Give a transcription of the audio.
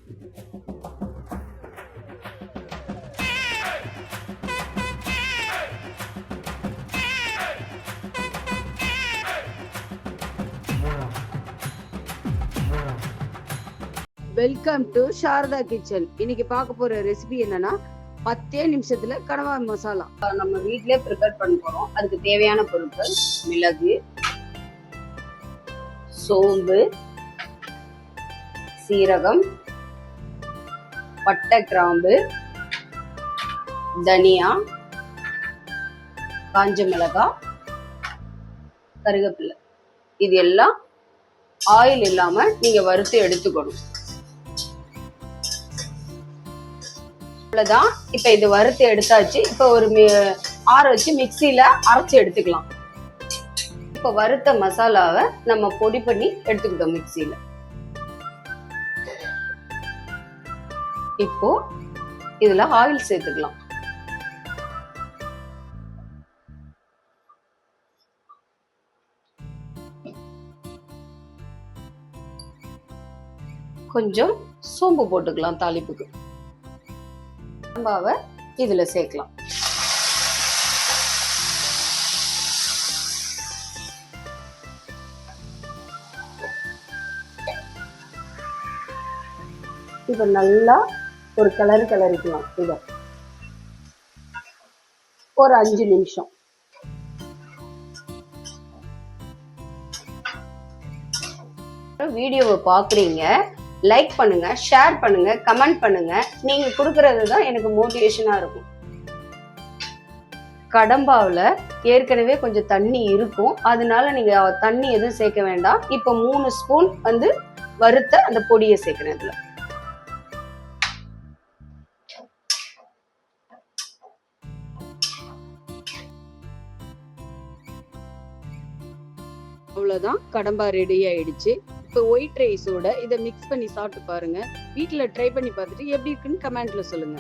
Welcome to Saradha kitchen. இன்னைக்கு பார்க்க போற ரெசிபி என்னன்னா 10 நிமிஷத்துல கடவா மசாலா நம்ம வீட்லயே ப்ரிப்பேர் பண்ண போறோம். அதுக்கு தேவையான பொருட்கள் மிளகு, சோம்பு, சீரகம், பட்டை, கிராம்பு, தனியா, காஞ்ச மிளகாய், கருவேப்பிலை. இது எல்லாம் ஆயில் இல்லாம நீங்க வறுத்து எடுத்துக்கணும். அவ்வளவுதான். இப்ப இது வறுத்து எடுத்தாச்சு. இப்ப ஒரு ஆற வச்சு மிக்சியில அரைச்சு எடுத்துக்கலாம். இப்ப வறுத்த மசாலாவை நம்ம பொடி பண்ணி எடுத்துக்கிட்டோம் மிக்சியில. இப்போ இதுல ஆயில் சேர்த்துக்கலாம். கொஞ்சம் சோம்பு போட்டுக்கலாம் தாளிப்புக்கு. சாம்பாவை இதுல சேர்க்கலாம். இப்ப நல்லா ஒரு கிளறிக்கலாம். இத ஒரு 5 நிமிஷம். வீடியோவை பாக்குறீங்க, லைக் பண்ணுங்க, ஷேர் பண்ணுங்க, கமெண்ட் பண்ணுங்க. நீங்க கொடுக்கறது தான் எனக்கு மோட்டிவேஷனா இருக்கும். கடம்பாவுல ஏற்கனவே கொஞ்சம் தண்ணி இருக்கும், அதனால நீங்க தண்ணி எதுவும் சேர்க்க வேண்டாம். இப்ப 3 ஸ்பூன் வறுத்த அந்த பொடியை சேர்க்கணும் இதுல. அவ்வளவுதான், கடம்பா ரெடி ஆயிடுச்சு. இப்போ ஒயிட் ரைஸோட இதை மிக்ஸ் பண்ணி சாப்பிட்டு பாருங்க. வீட்டில் ட்ரை பண்ணி பார்த்துட்டு எப்படி இருக்குன்னு கமெண்ட்ல சொல்லுங்க.